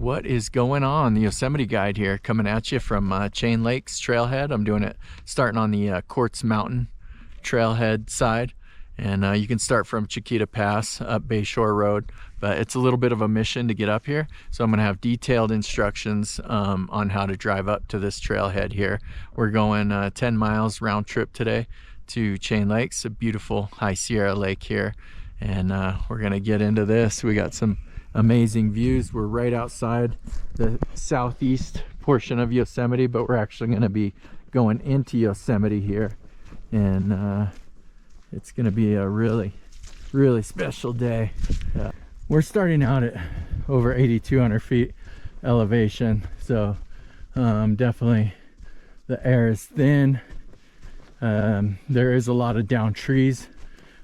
What is going on? The Yosemite guide here, coming at you from Chain Lakes Trailhead. I'm doing it starting on the Quartz Mountain Trailhead side, and you can start from Chiquita Pass up Bayshore Road, but it's a little bit of a mission to get up here, so I'm going to have detailed instructions on how to drive up to this trailhead here. We're going 10 miles round trip today to Chain Lakes, a beautiful High Sierra lake here, and we're going to get into this. We got some amazing views. We're right outside the southeast portion of Yosemite, but we're actually going to be going into Yosemite here, and it's going to be a really special day. We're starting out at over 8,200 feet elevation, so definitely the air is thin. There is a lot of down trees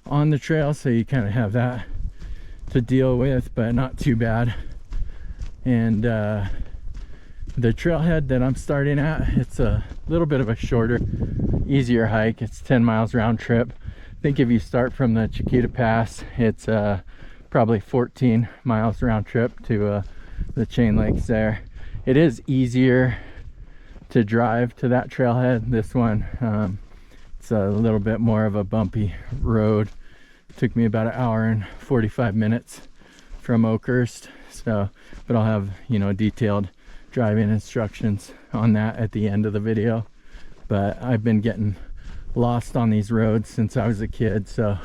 on the trail, so you kind of have that to deal with, but not too bad. And the trailhead that I'm starting at, it's a little bit of a shorter, easier hike. It's 10 miles round trip. I think if you start from the Chiquita Pass, it's probably 14 miles round trip to the Chain Lakes there. It is easier to drive to that trailhead. This one, it's a little bit more of a bumpy road. Took me about an hour and 45 minutes from Oakhurst, so but I'll have, you know, detailed driving instructions on that at the end of the video. But I've been getting lost on these roads since I was a kid, so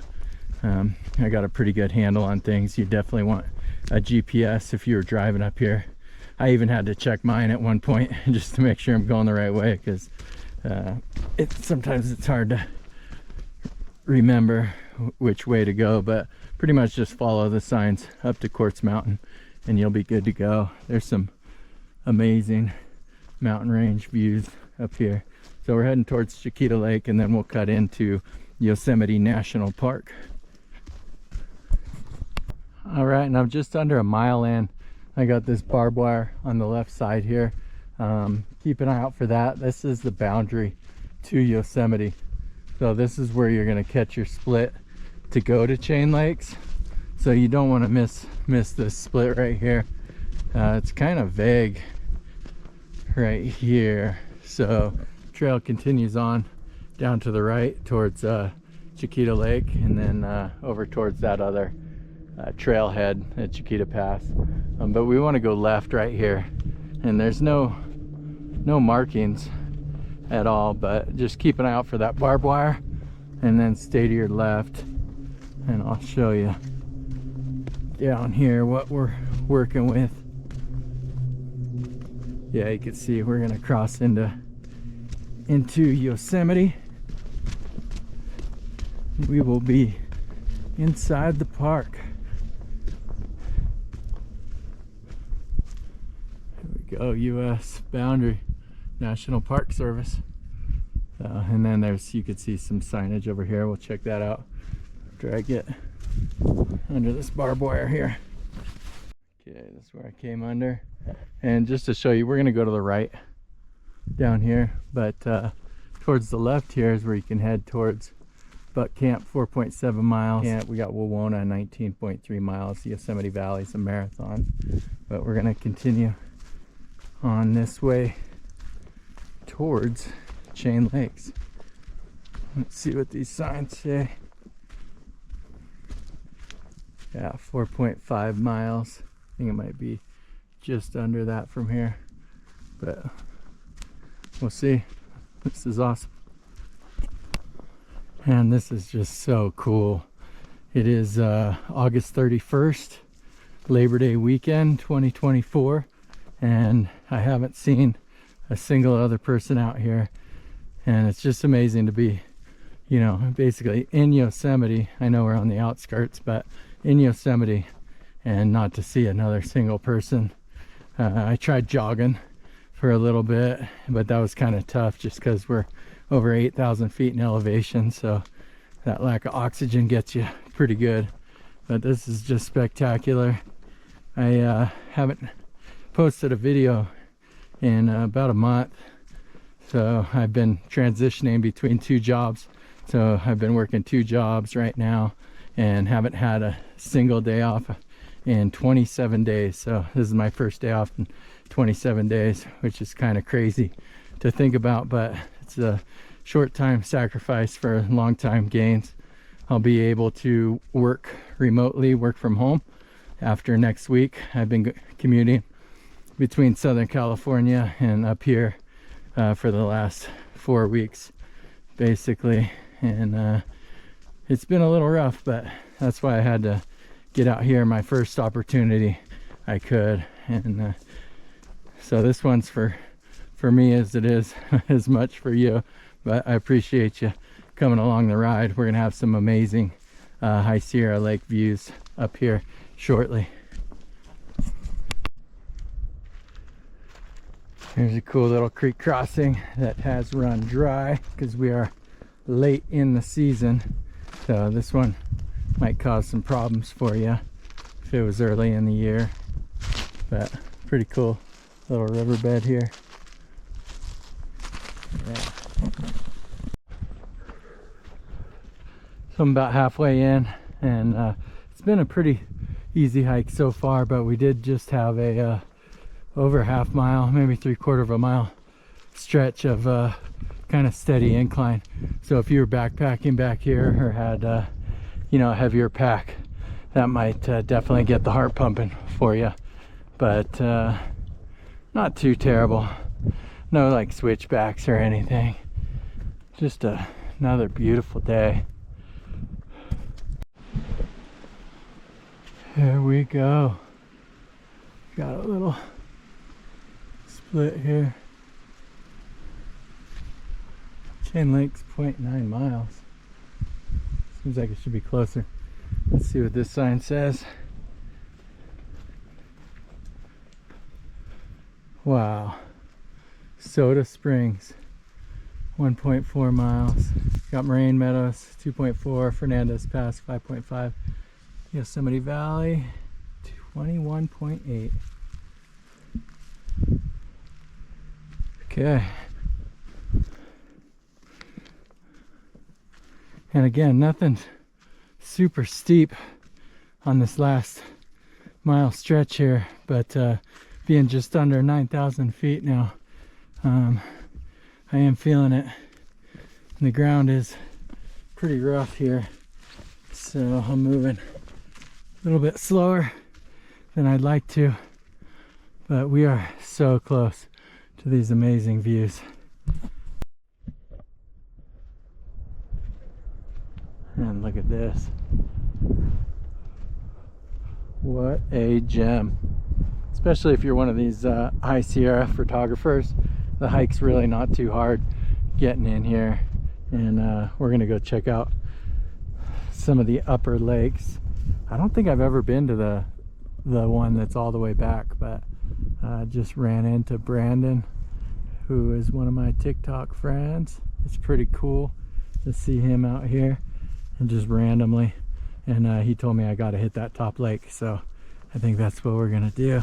I got a pretty good handle on things. You definitely want a GPS if you're driving up here. I even had to check mine at one point just to make sure I'm going the right way, because sometimes it's hard to remember which way to go, but pretty much just follow the signs up to Quartz Mountain and you'll be good to go. There's some amazing mountain range views up here. So we're heading towards Chiquita Lake, and then we'll cut into Yosemite National Park. All right, and I'm just under a mile in. I got this barbed wire on the left side here. Keep an eye out for that. This is the boundary to Yosemite. So this is where you're going to catch your split to go to Chain Lakes. So you don't want to miss this split right here. It's kind of vague right here. So trail continues on down to the right towards Chiquita Lake, and then over towards that other trailhead at Chiquita Pass. But we want to go left right here, and there's no markings at all, but just keep an eye out for that barbed wire and then stay to your left, and I'll show you down here what we're working with. Yeah, you can see we're gonna cross into Yosemite. We will be inside the park. Here we go, U.S. boundary. National Park Service. And then you could see some signage over here. We'll check that out after I get under this barbed wire here. Okay, that's where I came under. And just to show you, we're going to go to the right down here, but towards the left here is where you can head towards Buck Camp, 4.7 miles. We got Wawona, 19.3 miles. Yosemite Valley's a marathon, but we're going to continue on this way towards Chain Lakes. Let's see what these signs say. Yeah, 4.5 miles. I think it might be just under that from here, but we'll see. This is awesome, and this is just so cool. It is August 31st, Labor Day weekend 2024, and I haven't seen a single other person out here, and it's just amazing to be, you know, basically in Yosemite. I know we're on the outskirts, but in Yosemite, and not to see another single person. I tried jogging for a little bit, but that was kind of tough just because we're over 8,000 feet in elevation, so that lack of oxygen gets you pretty good. But this is just spectacular. I haven't posted a video in about a month, so I've been transitioning between two jobs. So I've been working two jobs right now and haven't had a single day off in 27 days. So this is my first day off in 27 days, which is kind of crazy to think about, but it's a short time sacrifice for long time gains. I'll be able to work remotely, work from home after next week. I've been commuting between Southern California and up here for the last 4 weeks basically, and it's been a little rough, but that's why I had to get out here. My first opportunity I could, and so this one's for me as it is as much for you, but I appreciate you coming along the ride. We're gonna have some amazing High Sierra Lake views up here shortly. Here's a cool little creek crossing that has run dry because we are late in the season, so this one might cause some problems for you if it was early in the year, but pretty cool little riverbed here. Yeah. So I'm about halfway in, and it's been a pretty easy hike so far, but we did just have a over half mile, maybe 3/4 of a mile stretch of kind of steady incline. So if you were backpacking back here or had you know, a heavier pack, that might definitely get the heart pumping for you, but not too terrible. No like switchbacks or anything. Just another beautiful day. Here we go. Got a little split here. Chain Lake's 0.9 miles. Seems like it should be closer. Let's see what this sign says. Wow. Soda Springs, 1.4 miles. Got Moraine Meadows, 2.4. Fernandez Pass, 5.5. Yosemite Valley, 21.8. Okay. And again, nothing super steep on this last mile stretch here, but being just under 9,000 feet now, I am feeling it. And the ground is pretty rough here, so I'm moving a little bit slower than I'd like to, but we are so close to these amazing views. And look at this. What a gem. Especially if you're one of these High Sierra photographers. The hike's really not too hard getting in here. And we're gonna go check out some of the upper lakes. I don't think I've ever been to the one that's all the way back, but just ran into Brandon, who is one of my TikTok friends. It's pretty cool to see him out here, and just randomly, and he told me I got to hit that top lake, so I think that's what we're gonna do.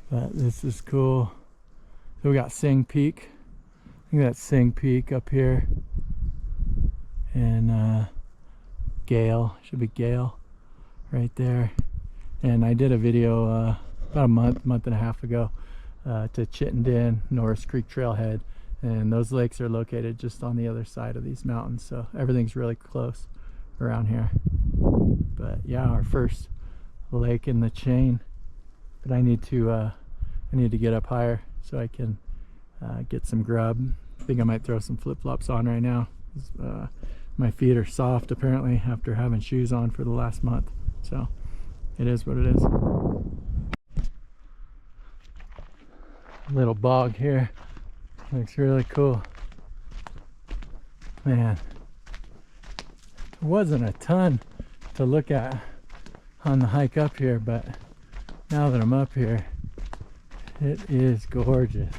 But this is cool. So we got Sing Peak. I think that's Sing Peak up here, and Gale, should be Gale right there. And I did a video about a month and a half ago to Chittenden, Norris Creek Trailhead, and those lakes are located just on the other side of these mountains, so everything's really close around here. But yeah, our first lake in the chain, but I need to get up higher so I can get some grub. I think I might throw some flip-flops on right now. My feet are soft apparently after having shoes on for the last month, so it is what it is. Little bog here, looks really cool. Man, there wasn't a ton to look at on the hike up here, but now that I'm up here, it is gorgeous.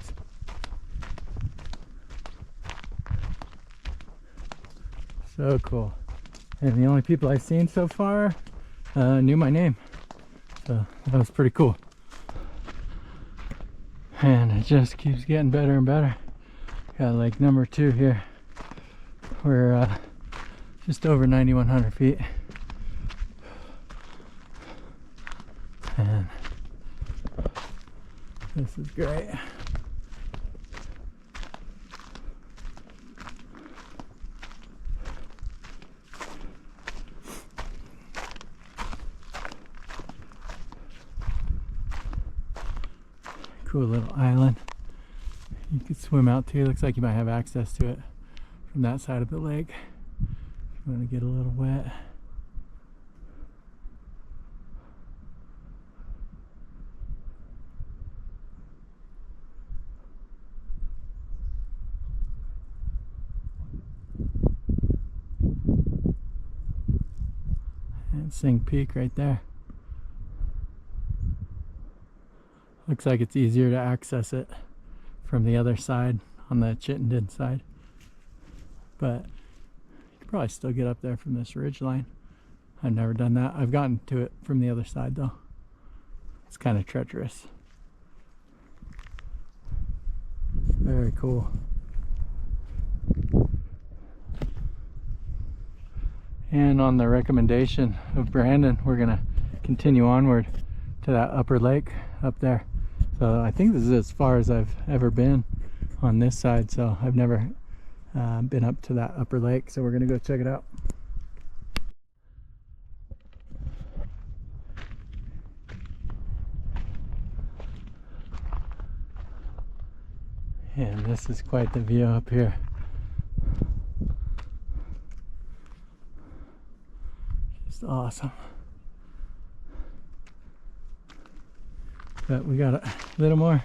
So cool. And the only people I've seen so far knew my name, so that was pretty cool. And it just keeps getting better and better. Got lake number 2 here. We're just over 9,100 feet. This is great. Cool little island. You could swim out to. Looks like you might have access to it from that side of the lake. You want to get a little wet. And Sing Peak right there. Looks like it's easier to access it from the other side, on the Chittenden side. But you could probably still get up there from this ridge line. I've never done that. I've gotten to it from the other side though. It's kind of treacherous. Very cool. And on the recommendation of Brandon, we're gonna continue onward to that upper lake up there. So I think this is as far as I've ever been on this side. So I've never been up to that upper lake. So we're gonna go check it out. And this is quite the view up here. Just awesome. But we got a little more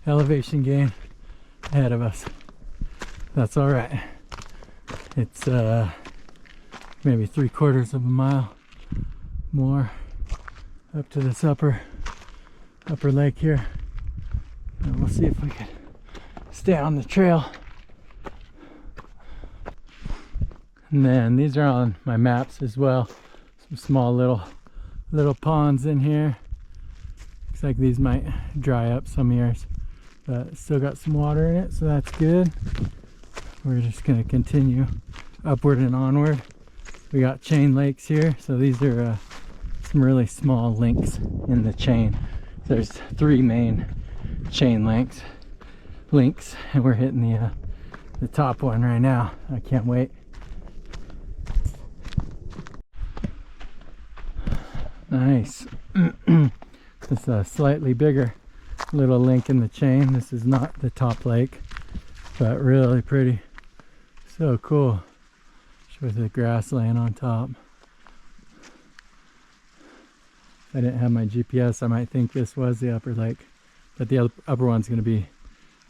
elevation gain ahead of us. That's all right. It's maybe 3/4 of a mile more up to this upper lake here. And we'll see if we can stay on the trail. And then these are on my maps as well. Some small little ponds in here. Looks like these might dry up some years, but still got some water in it, so that's good. We're just gonna continue upward and onward. We got chain lakes here, so these are some really small links in the chain. There's 3 main chain links, and we're hitting the top one right now. I can't wait. Nice. This is a slightly bigger little link in the chain. This is not the top lake, but really pretty. So cool. With the grass laying on top. If I didn't have my GPS, I might think this was the upper lake, but the upper one's going to be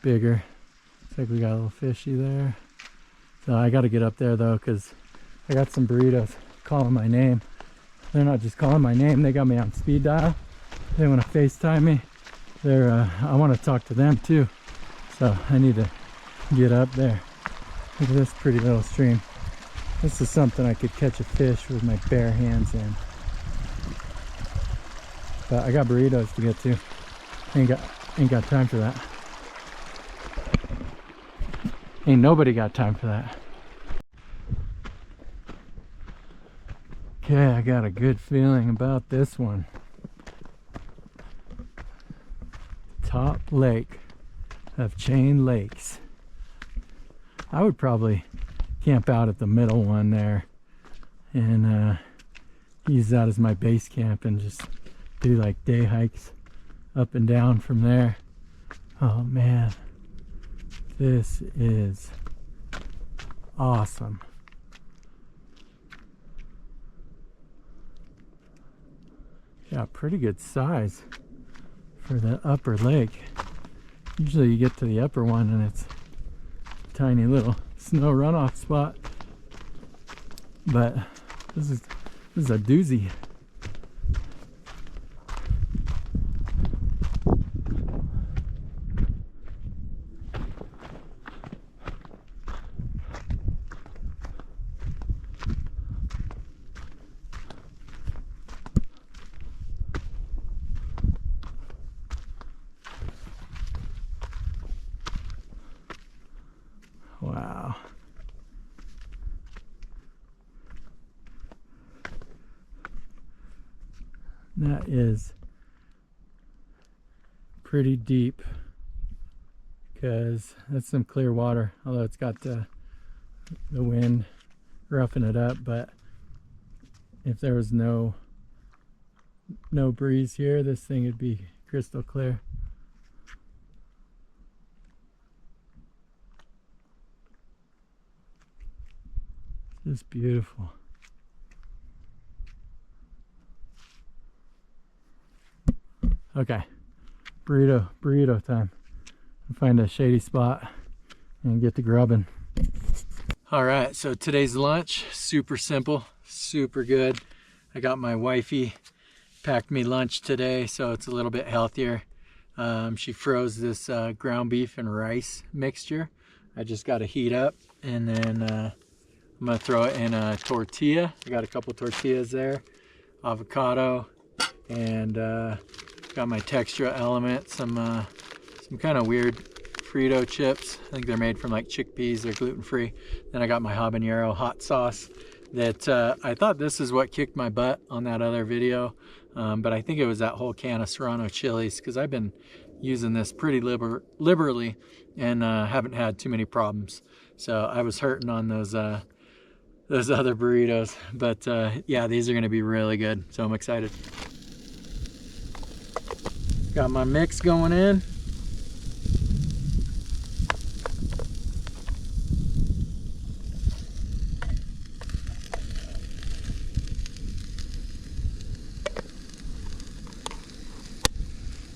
bigger. Looks like we got a little fishy there. So I got to get up there though, because I got some burritos calling my name. They're not just calling my name, they got me on speed dial. They want to FaceTime me. I want to talk to them too. So I need to get up there. Look at this pretty little stream. This is something I could catch a fish with my bare hands in. But I got burritos to get to. Ain't got time for that. Ain't nobody got time for that. Okay, I got a good feeling about this one. Top lake of Chain Lakes. I would probably camp out at the middle one there and use that as my base camp and just do like day hikes up and down from there. Oh man, this is awesome. Yeah, pretty good size for the upper lake. Usually you get to the upper one and it's a tiny little snow runoff spot, but this is a doozy. Wow. That is pretty deep, because that's some clear water, although it's got the wind roughing it up. But if there was no breeze here, this thing would be crystal clear. It's beautiful. Okay, burrito time. Find a shady spot and get to grubbing. All right, so today's lunch, super simple, super good. I got my wifey packed me lunch today, so it's a little bit healthier. She froze this ground beef and rice mixture. I just got to heat up, and then I'm gonna throw it in a tortilla. I got a couple tortillas there, avocado, and got my texture element, some kind of weird Frito chips. I think they're made from like chickpeas. They're gluten-free. Then I got my habanero hot sauce that I thought this is what kicked my butt on that other video, but I think it was that whole can of Serrano chilies, because I've been using this pretty liberally and haven't had too many problems. So I was hurting on those other burritos, but yeah, these are going to be really good, so I'm excited. Got my mix going in.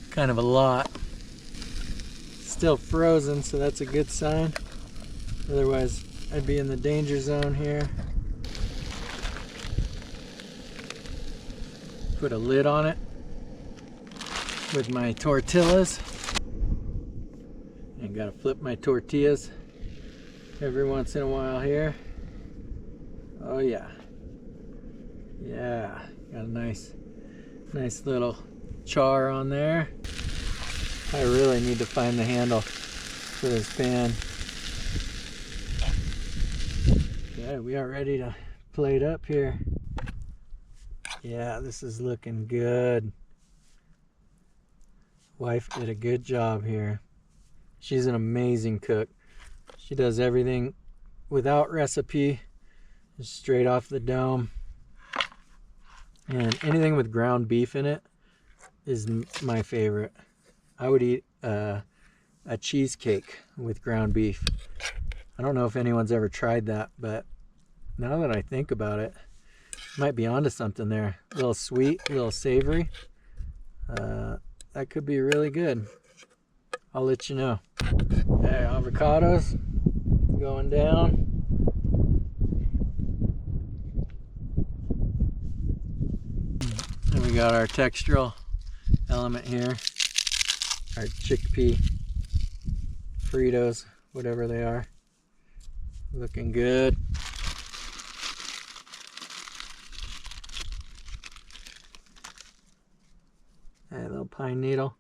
Kind of a lot. Still frozen, so that's a good sign. Otherwise, I'd be in the danger zone here. Put a lid on it with my tortillas. And gotta flip my tortillas every once in a while here. Oh yeah. Yeah, got a nice little char on there. I really need to find the handle for this pan. Okay, we are ready to plate up here. Yeah, this is looking good. Wife did a good job here. She's an amazing cook. She does everything without recipe, just straight off the dome. And anything with ground beef in it is my favorite. I would eat a cheesecake with ground beef. I don't know if anyone's ever tried that, but now that I think about it, might be onto something there. A little sweet, a little savory. That could be really good. I'll let you know. Okay, avocados going down. And we got our textural element here. Our chickpea Fritos, whatever they are. Looking good. And a little pine needle.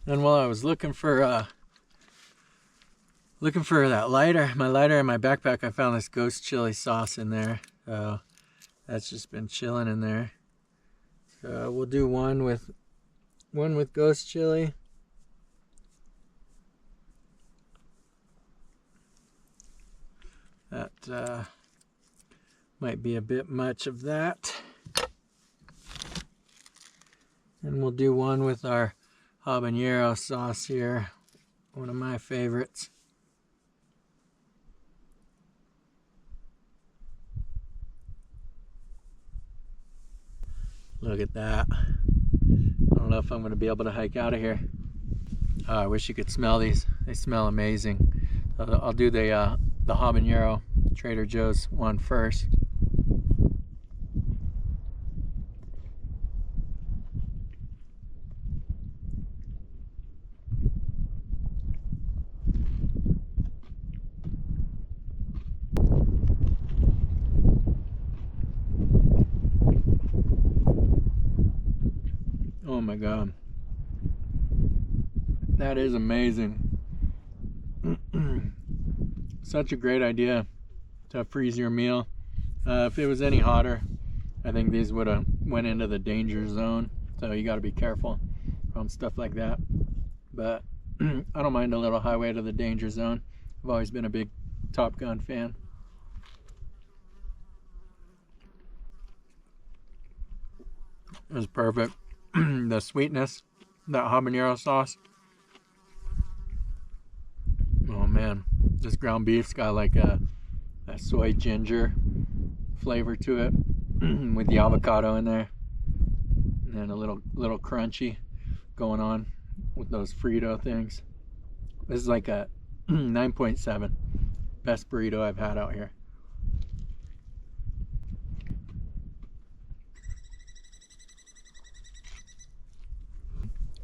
And while I was looking for that lighter, my lighter in my backpack, I found this ghost chili sauce in there. So that's just been chilling in there. So we'll do one with ghost chili. That might be a bit much of that. And we'll do one with our habanero sauce here, one of my favorites. Look at that. I don't know if I'm going to be able to hike out of here. I wish you could smell these. They smell amazing. I'll do the habanero Trader Joe's one first. Oh my God. That is amazing. Such a great idea to freeze your meal. If it was any hotter, I think these would have went into the danger zone. so you got to be careful on stuff like that. But I don't mind a little highway to the danger zone. I've always been a big Top Gun fan. It was perfect. The sweetness, that habanero sauce. Oh man, this ground beef's got like a soy ginger flavor to it with the avocado in there, and then a little crunchy going on with those Frito things. This is like a 9.7, best burrito I've had out here.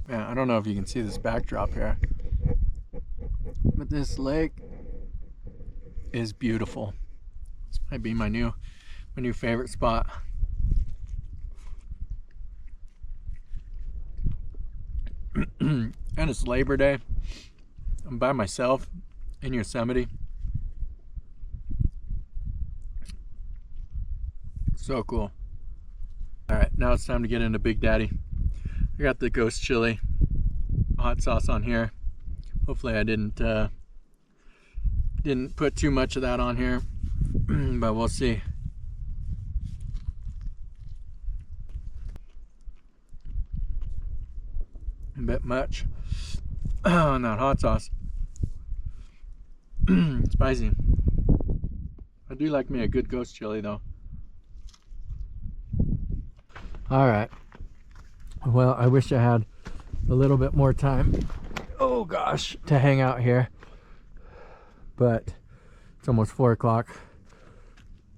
Man, I don't know if you can see this backdrop here, but this lake is beautiful. This might be my new favorite spot. And it's Labor Day. I'm by myself in Yosemite. So cool. All right, now it's time to get into Big Daddy. I got the ghost chili hot sauce on here. Hopefully I didn't put too much of that on here, but we'll see. A bit much on that hot sauce. Spicy. I do like me a good ghost chili though. All right. Well, I wish I had a little bit more time, oh gosh, to hang out here, but it's almost 4 o'clock.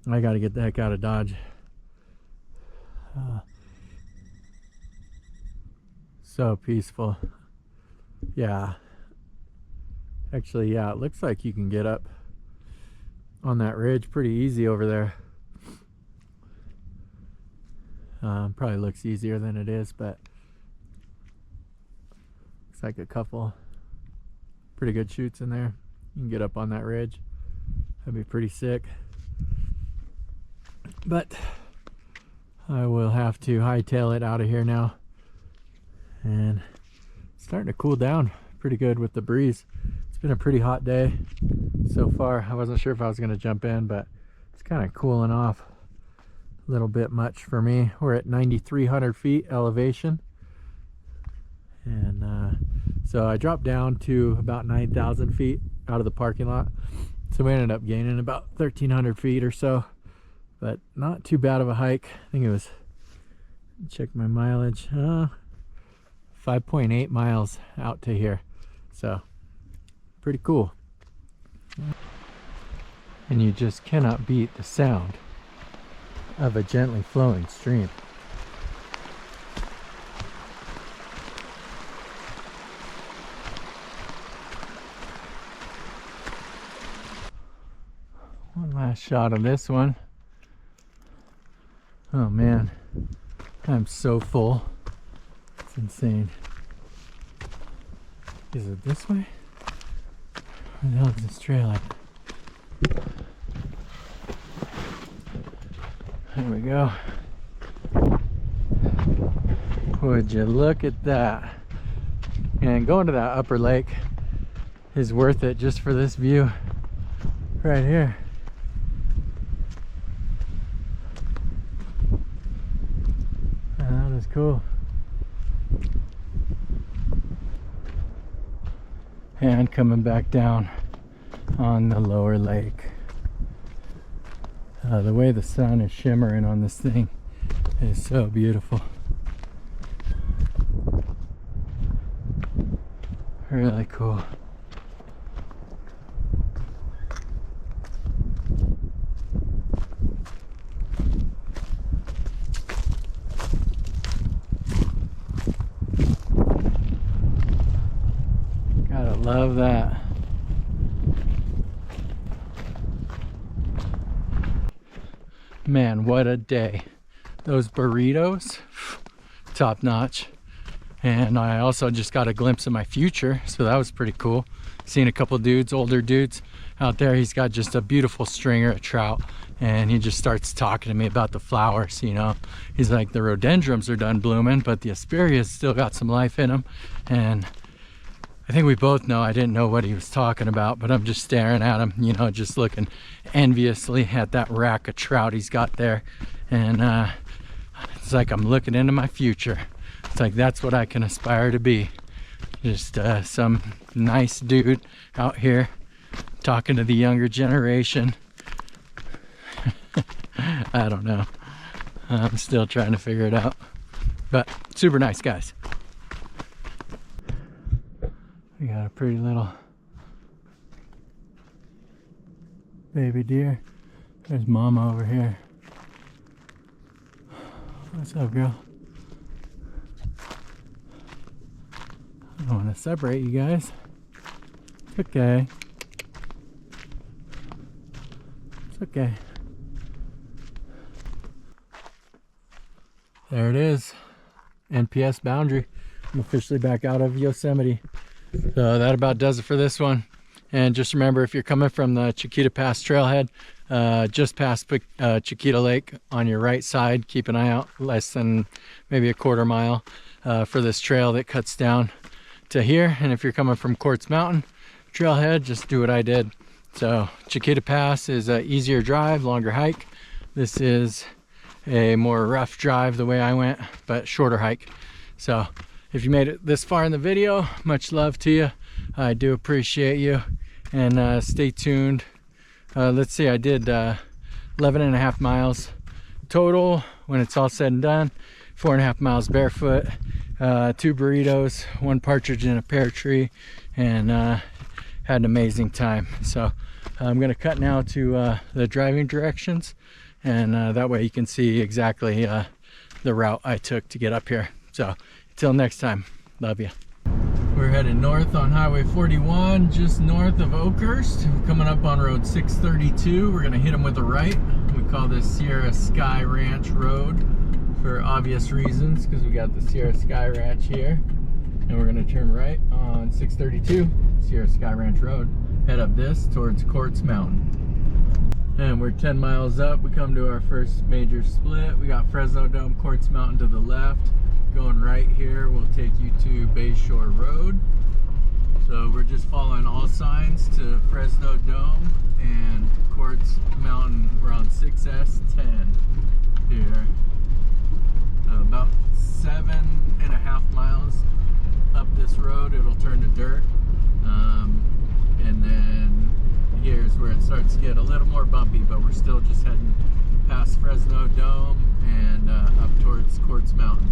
I gotta get the heck out of Dodge. So peaceful. Yeah, actually, yeah, it looks like you can get up on that ridge pretty easy over there. Probably looks easier than it is, but looks like a couple pretty good chutes in there. You can get up on that ridge. That'd be pretty sick. But I will have to hightail it out of here now. And it's starting to cool down pretty good with the breeze. It's been a pretty hot day so far. I wasn't sure if I was going to jump in, but it's kind of cooling off a little bit much for me. We're at 9,300 feet elevation, and so I dropped down to about 9,000 feet out of the parking lot, so we ended up gaining about 1,300 feet or so, but not too bad of a hike. I think it was, check my mileage, 5.8 miles out to here, so pretty cool. And you just cannot beat the sound of a gently flowing stream. One last shot of this one. Oh man, I'm so full. It's insane. Is it this way? Where the hell is this trail at? There we go. Would you look at that? And going to that upper lake is worth it just for this view right here. That is cool. And coming back down on the lower lake. The way the sun is shimmering on this thing is so beautiful. Really cool. Gotta love that. Man, what a day. Those burritos, top notch. And I also just got a glimpse of my future, so that was pretty cool. Seeing a couple dudes, older dudes out there. He's got just a beautiful stringer of trout and he just starts talking to me about the flowers. You know, he's like, the rhododendrons are done blooming, but the asperia's still got some life in them. And I think we both know I didn't know what he was talking about, but I'm just staring at him, you know, just looking enviously at that rack of trout he's got there. And it's like I'm looking into my future. It's like that's what I can aspire to be. Just some nice dude out here talking to the younger generation. I don't know. I'm still trying to figure it out. But super nice guys. We got a pretty little baby deer. There's Mama over here. What's up, girl? I don't want to separate you guys. It's okay. It's okay. There it is. NPS boundary. I'm officially back out of Yosemite. So that about does it for this one. And just remember, if you're coming from the Chiquita Pass Trailhead, just past Chiquita Lake on your right side, keep an eye out less than maybe a quarter mile for this trail that cuts down to here. And if you're coming from Quartz Mountain Trailhead, just do what I did. So Chiquita Pass is an easier drive, longer hike. This is a more rough drive the way I went, but shorter hike. So if you made it this far in the video, much love to you. I do appreciate you. And stay tuned. Let's see, I did 11.5 miles total when it's all said and done. 4.5 miles barefoot, 2 burritos, 1 partridge in a pear tree, and had an amazing time. So I'm gonna cut now to the driving directions, and that way you can see exactly the route I took to get up here. So until next time, love you. We're headed north on Highway 41, just north of Oakhurst. We're coming up on Road 632. We're gonna hit them with a right. We call this Sierra Sky Ranch Road for obvious reasons, because we got the Sierra Sky Ranch here. And we're gonna turn right on 632, Sierra Sky Ranch Road. Head up this towards Quartz Mountain. And we're 10 miles up. We come to our first major split. We got Fresno Dome, Quartz Mountain to the left. Going right here will take you to Bayshore Road. So we're just following all signs to Fresno Dome and Quartz Mountain. We're on 6S10 here. About 7.5 miles up this road, it'll turn to dirt. And then here's where it starts to get a little more bumpy, but we're still just heading past Fresno Dome and up towards Quartz Mountain.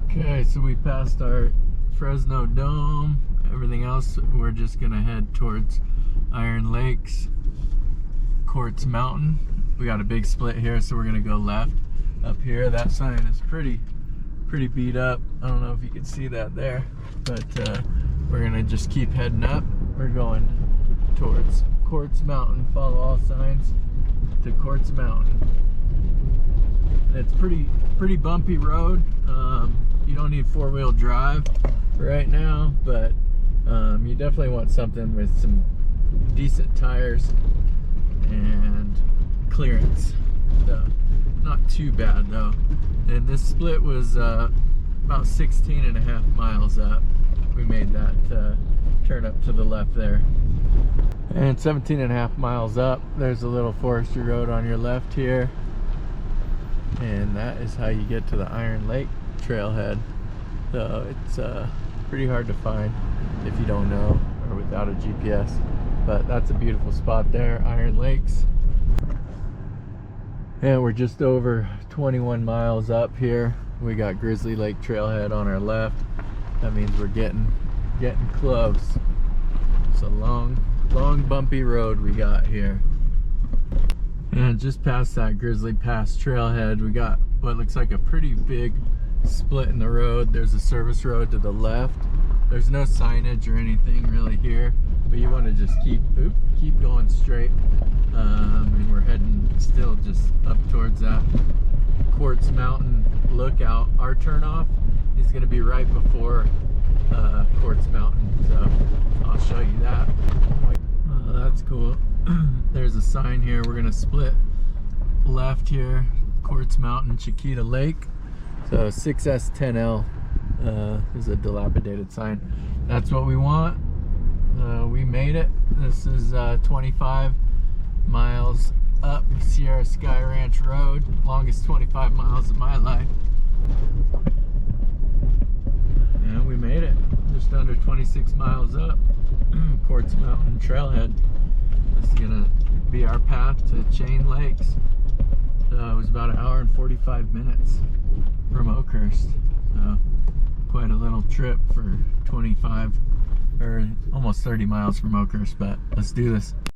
Okay, so we passed our Fresno Dome. Everything else, we're just gonna head towards Iron Lakes, Quartz Mountain. We got a big split here, so we're gonna go left up here. That sign is pretty beat up. I don't know if you can see that there, but we're gonna just keep heading up. We're going towards Quartz Mountain. Follow all signs to Quartz Mountain. And it's pretty bumpy road. You don't need 4-wheel drive right now, but you definitely want something with some decent tires and clearance. So not too bad though. And this split was about 16.5 miles up. We made that turn up to the left there. And 17.5 miles up, there's a little forestry road on your left here. And that is how you get to the Iron Lake Trailhead. So it's pretty hard to find if you don't know or without a GPS. But that's a beautiful spot there, Iron Lakes. And we're just over 21 miles up here. We got Grizzly Lake Trailhead on our left. That means we're getting close. It's a long bumpy road we got here. And just past that Grizzly Pass Trailhead, we got what looks like a pretty big split in the road. There's a service road to the left. There's no signage or anything really here, but you want to just keep going straight. And we're heading still just up towards that Quartz Mountain lookout. Our turnoff is going to be right before Quartz Mountain, so I'll show you that. Oh, that's cool. There's a sign here. We're gonna split left here, Quartz Mountain, Chiquita Lake. So 6S10L is a dilapidated sign. That's what we want. We made it. This is 25 miles up Sierra Sky Ranch Road. Longest 25 miles of my life. And we made it. Just under 26 miles up. Quartz Mountain Trailhead. This is gonna be our path to Chain Lakes. It was about 1 hour and 45 minutes from Oakhurst. So quite a little trip for 25 or almost 30 miles from Oakhurst, but let's do this.